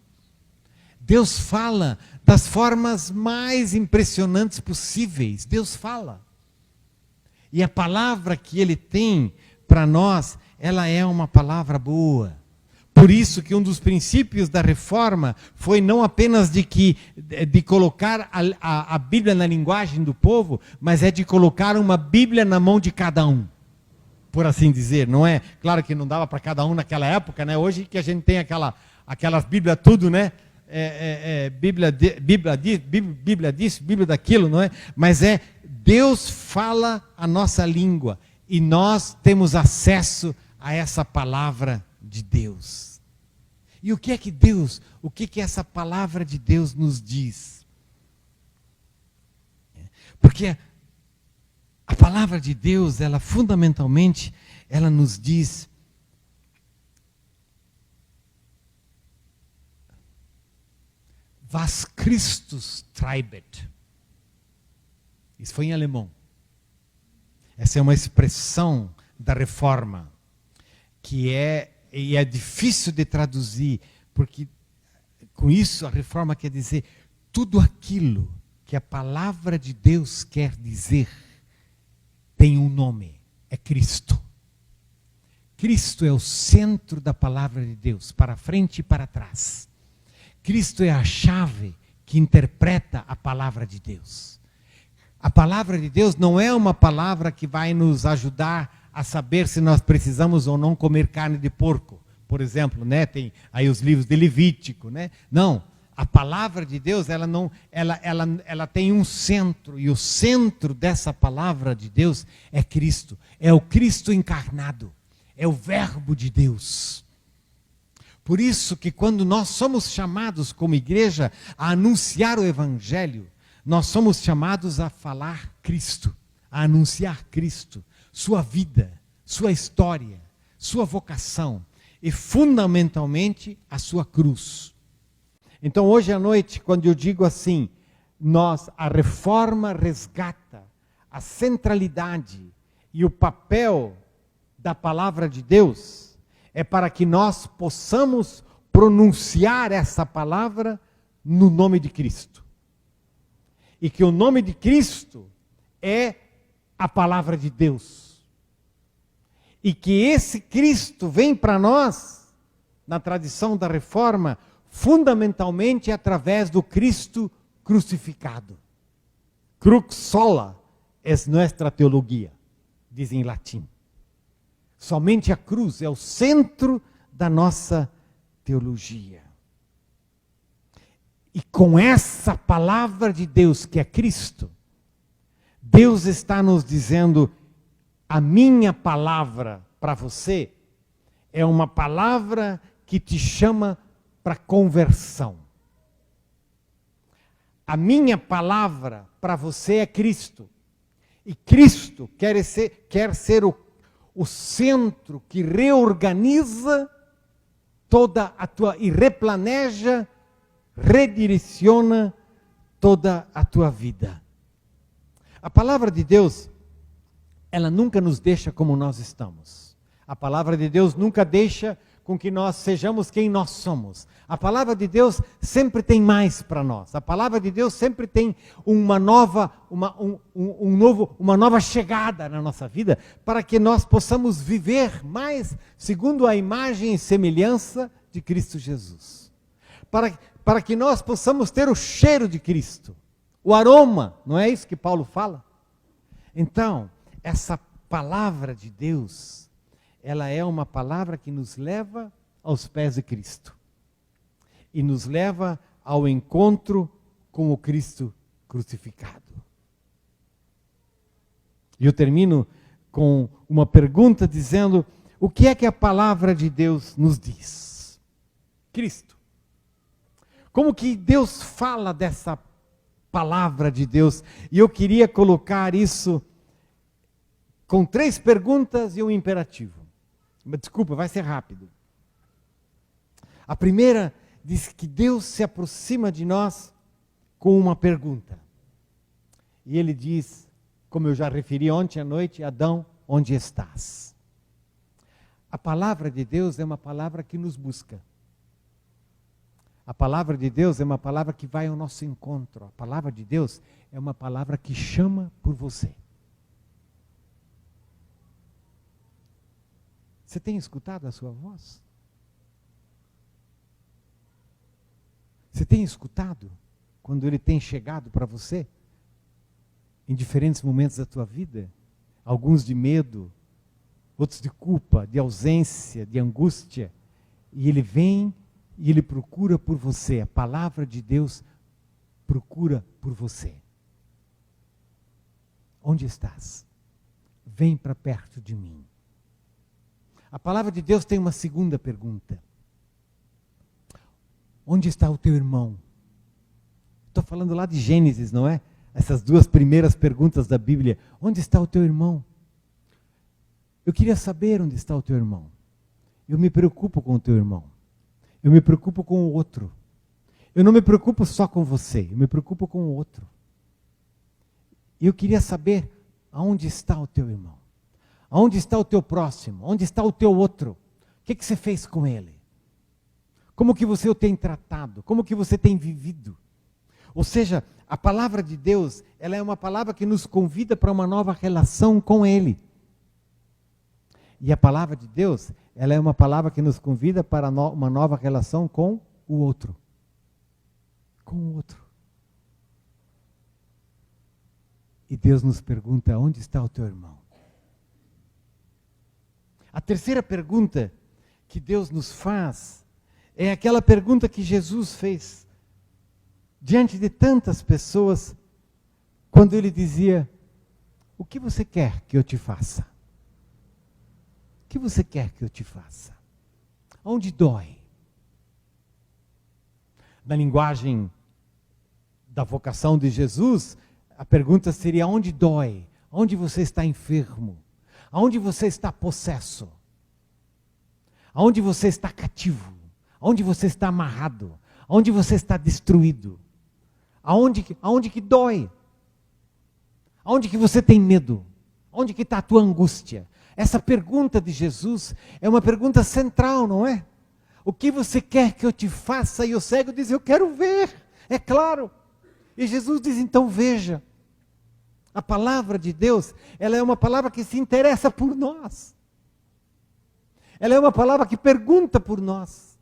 Deus fala das formas mais impressionantes possíveis. Deus fala. E a palavra que Ele tem para nós, ela é uma palavra boa. Por isso que um dos princípios da reforma foi não apenas de colocar a Bíblia na linguagem do povo, mas é de colocar uma Bíblia na mão de cada um. Por assim dizer, não é? Claro que não dava para cada um naquela época, né? Hoje que a gente tem aquelas Bíblias tudo, né? Bíblia disso, Bíblia daquilo, não é? Mas Deus fala a nossa língua e nós temos acesso a essa palavra de Deus. E o que é que essa palavra de Deus nos diz? Porque a palavra de Deus, ela fundamentalmente, ela nos diz was Christus treibet. Isso foi em alemão. Essa é uma expressão da reforma, que é difícil de traduzir, porque com isso a reforma quer dizer tudo aquilo que a palavra de Deus quer dizer tem um nome, é Cristo. Cristo é o centro da palavra de Deus, para frente e para trás. Cristo é a chave que interpreta a palavra de Deus. A palavra de Deus não é uma palavra que vai nos ajudar a saber se nós precisamos ou não comer carne de porco. Por exemplo, né? Tem aí os livros de Levítico, né? Não, a palavra de Deus, ela tem um centro, e o centro dessa palavra de Deus é Cristo. É o Cristo encarnado, é o Verbo de Deus. Por isso que quando nós somos chamados como igreja a anunciar o Evangelho, nós somos chamados a falar Cristo, a anunciar Cristo, sua vida, sua história, sua vocação e fundamentalmente a sua cruz. Então hoje à noite, quando eu digo assim, a reforma resgata a centralidade e o papel da palavra de Deus, é para que nós possamos pronunciar essa palavra no nome de Cristo. E que o nome de Cristo é a palavra de Deus. E que esse Cristo vem para nós, na tradição da reforma, fundamentalmente através do Cristo crucificado. Crux sola es nuestra teologia, diz em latim. Somente a cruz é o centro da nossa teologia. E com essa palavra de Deus, que é Cristo, Deus está nos dizendo: a minha palavra para você é uma palavra que te chama para conversão. A minha palavra para você é Cristo. E Cristo quer ser o centro que reorganiza toda a tua, e replaneja, redireciona toda a tua vida. A palavra de Deus, ela nunca nos deixa como nós estamos. A palavra de Deus nunca deixa com que nós sejamos quem nós somos. A palavra de Deus sempre tem mais para nós. A palavra de Deus sempre tem uma nova chegada na nossa vida, para que nós possamos viver mais segundo a imagem e semelhança de Cristo Jesus. Para que nós possamos ter o cheiro de Cristo, o aroma, não é isso que Paulo fala? Então, essa palavra de Deus, ela é uma palavra que nos leva aos pés de Cristo. E nos leva ao encontro com o Cristo crucificado. E eu termino com uma pergunta dizendo: o que é que a palavra de Deus nos diz? Cristo. Como que Deus fala dessa palavra de Deus? E eu queria colocar isso com 3 perguntas e um imperativo. Desculpa, vai ser rápido. A primeira diz que Deus se aproxima de nós com uma pergunta. E ele diz, como eu já referi ontem à noite: Adão, onde estás? A palavra de Deus é uma palavra que nos busca. A palavra de Deus é uma palavra que vai ao nosso encontro. A palavra de Deus é uma palavra que chama por você. Você tem escutado a sua voz? Você tem escutado quando Ele tem chegado para você? Em diferentes momentos da tua vida? Alguns de medo, outros de culpa, de ausência, de angústia. E Ele vem e Ele procura por você. A palavra de Deus procura por você. Onde estás? Vem para perto de mim. A palavra de Deus tem uma segunda pergunta. Onde está o teu irmão? Estou falando lá de Gênesis, não é? Essas 2 primeiras perguntas da Bíblia. Onde está o teu irmão? Eu queria saber onde está o teu irmão. Eu me preocupo com o teu irmão. Eu me preocupo com o outro. Eu não me preocupo só com você, eu me preocupo com o outro. E eu queria saber aonde está o teu irmão. Aonde está o teu próximo? Onde está o teu outro? O que você fez com ele? Como que você o tem tratado? Como que você tem vivido? Ou seja, a palavra de Deus, ela é uma palavra que nos convida para uma nova relação com Ele. E a palavra de Deus, ela é uma palavra que nos convida para uma nova relação com o outro. Com o outro. E Deus nos pergunta, onde está o teu irmão? A terceira pergunta que Deus nos faz é aquela pergunta que Jesus fez diante de tantas pessoas, quando ele dizia, o que você quer que eu te faça? O que você quer que eu te faça? Onde dói? Na linguagem da vocação de Jesus, a pergunta seria, onde dói? Onde você está enfermo? Aonde você está possesso? Aonde você está cativo? Aonde você está amarrado? Aonde você está destruído? Aonde que dói? Aonde que você tem medo? Onde que está a tua angústia? Essa pergunta de Jesus é uma pergunta central, não é? O que você quer que eu te faça? E o cego diz, eu quero ver, é claro. E Jesus diz, então veja. A palavra de Deus, ela é uma palavra que se interessa por nós. Ela é uma palavra que pergunta por nós.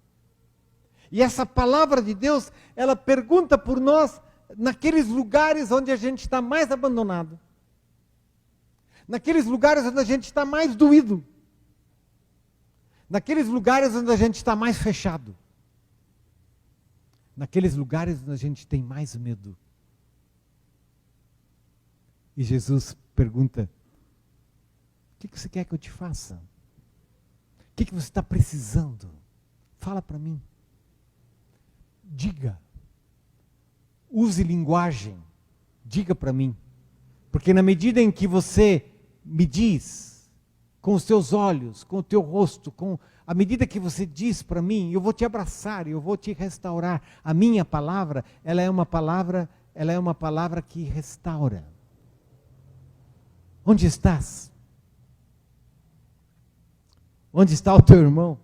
E essa palavra de Deus, ela pergunta por nós naqueles lugares onde a gente está mais abandonado. Naqueles lugares onde a gente está mais doído. Naqueles lugares onde a gente está mais fechado. Naqueles lugares onde a gente tem mais medo. E Jesus pergunta, o que você quer que eu te faça? O que você está precisando? Fala para mim. Diga. Use linguagem. Diga para mim. Porque na medida em que você me diz, com os teus olhos, com o teu rosto, à medida que você diz para mim, eu vou te abraçar, eu vou te restaurar. A minha palavra, ela é uma palavra que restaura. Onde estás? Onde está o teu irmão?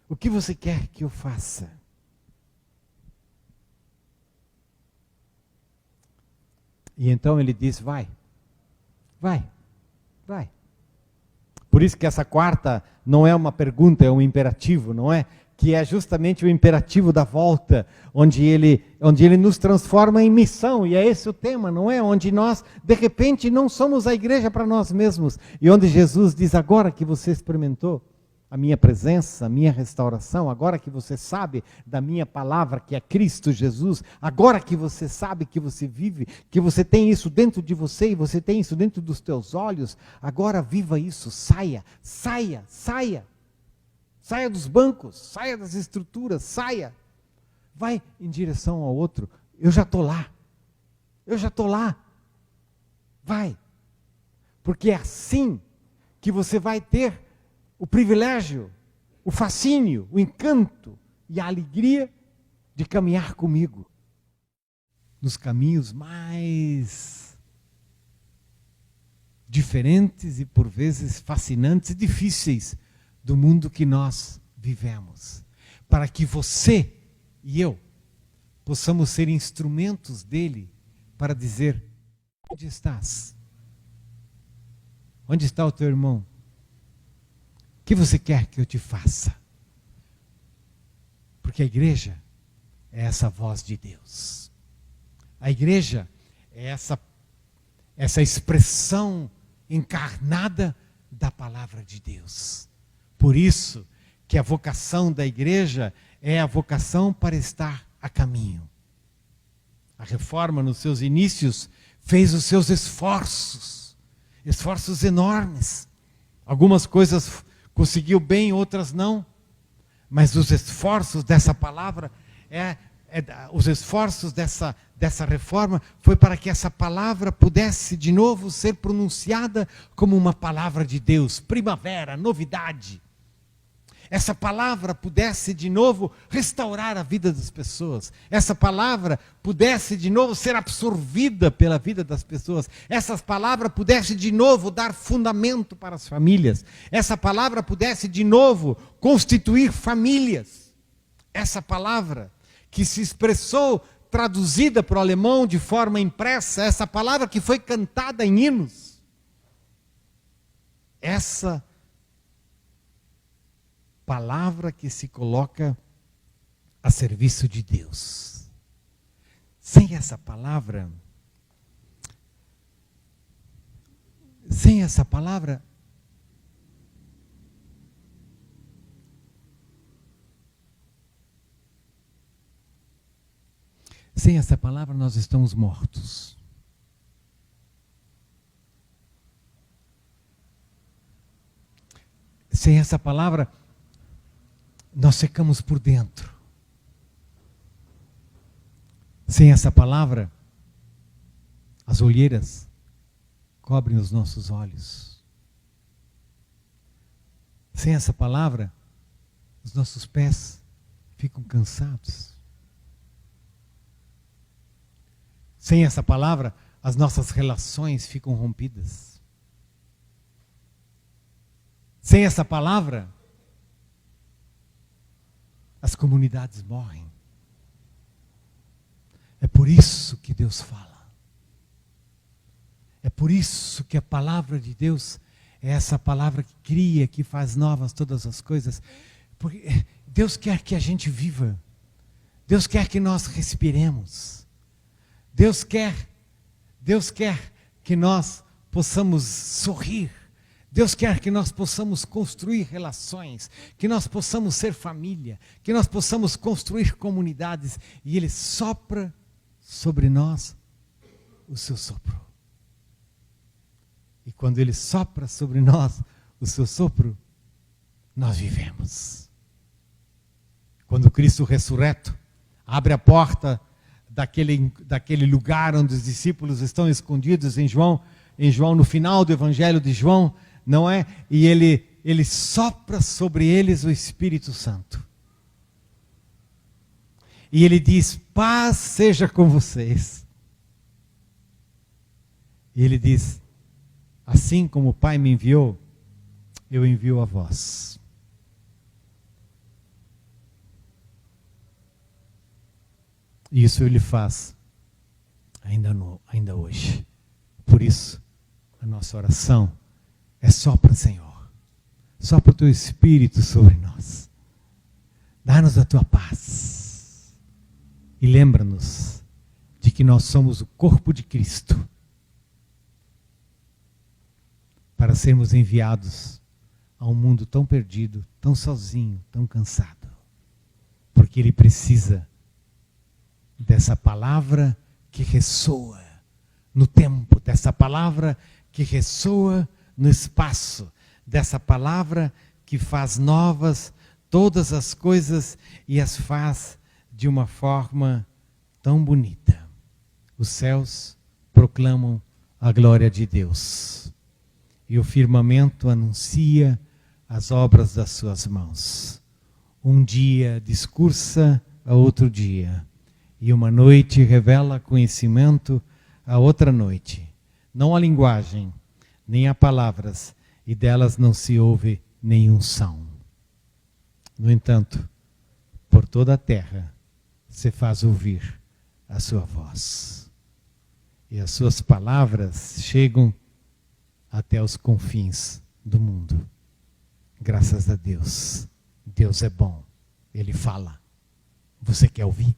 O que você quer que eu faça? E então ele diz, vai. Por isso que essa quarta não é uma pergunta, é um imperativo, não é? Que é justamente o imperativo da volta, onde ele nos transforma em missão, e é esse o tema, não é? Onde nós, de repente, não somos a igreja para nós mesmos, e onde Jesus diz, agora que você experimentou a minha presença, a minha restauração, agora que você sabe da minha palavra, que é Cristo Jesus, agora que você sabe que você vive, que você tem isso dentro de você, e você tem isso dentro dos teus olhos, agora viva isso, saia. Saia dos bancos, saia das estruturas, saia. Vai em direção ao outro. Eu já estou lá. Vai. Porque é assim que você vai ter o privilégio, o fascínio, o encanto e a alegria de caminhar comigo nos caminhos mais diferentes e por vezes fascinantes e difíceis do mundo que nós vivemos, para que você e eu possamos ser instrumentos dele para dizer, onde estás? Onde está o teu irmão? O que você quer que eu te faça? Porque a igreja é essa voz de Deus. A igreja é essa expressão encarnada da palavra de Deus. Por isso que a vocação da igreja é a vocação para estar a caminho. A Reforma, nos seus inícios, fez os seus esforços enormes. Algumas coisas conseguiu bem, outras não. Mas os esforços dessa palavra, os esforços dessa reforma, foi para que essa palavra pudesse de novo ser pronunciada como uma palavra de Deus, primavera, novidade. Essa palavra pudesse de novo restaurar a vida das pessoas. Essa palavra pudesse de novo ser absorvida pela vida das pessoas. Essa palavra pudesse de novo dar fundamento para as famílias. Essa palavra pudesse de novo constituir famílias. Essa palavra que se expressou, traduzida para o alemão de forma impressa, essa palavra que foi cantada em hinos. Essa palavra que se coloca a serviço de Deus. Sem essa palavra, sem essa palavra, nós estamos mortos. Sem essa palavra, nós secamos por dentro. Sem essa palavra, as olheiras cobrem os nossos olhos. Sem essa palavra, os nossos pés ficam cansados. Sem essa palavra, as nossas relações ficam rompidas. Sem essa palavra, as comunidades morrem. É por isso que Deus fala. É por isso que a palavra de Deus é essa palavra que cria, que faz novas todas as coisas. Porque Deus quer que a gente viva. Deus quer que nós respiremos. Deus quer que nós possamos sorrir. Deus quer que nós possamos construir relações, que nós possamos ser família, que nós possamos construir comunidades. E Ele sopra sobre nós o seu sopro. E quando Ele sopra sobre nós o seu sopro, nós vivemos. Quando Cristo ressurreto abre a porta daquele lugar onde os discípulos estão escondidos em João, no final do Evangelho de João, não é? E ele sopra sobre eles o Espírito Santo. E ele diz: paz seja com vocês. E ele diz: assim como o Pai me enviou, eu envio a vós. E isso Ele faz ainda hoje. Por isso, a nossa oração é sopra, Senhor. Sopra o Teu Espírito sobre nós. Dá-nos a Tua paz. E lembra-nos de que nós somos o corpo de Cristo, para sermos enviados a um mundo tão perdido, tão sozinho, tão cansado. Porque Ele precisa dessa palavra que ressoa no tempo, dessa palavra que ressoa no espaço, dessa palavra que faz novas todas as coisas e as faz de uma forma tão bonita. Os céus proclamam a glória de Deus e o firmamento anuncia as obras das suas mãos. Um dia discursa a outro dia, e uma noite revela conhecimento a outra noite. Não há linguagem, nem há palavras, e delas não se ouve nenhum som. No entanto, por toda a terra se faz ouvir a sua voz. E as suas palavras chegam até os confins do mundo. Graças a Deus. Deus é bom. Ele fala. Você quer ouvir?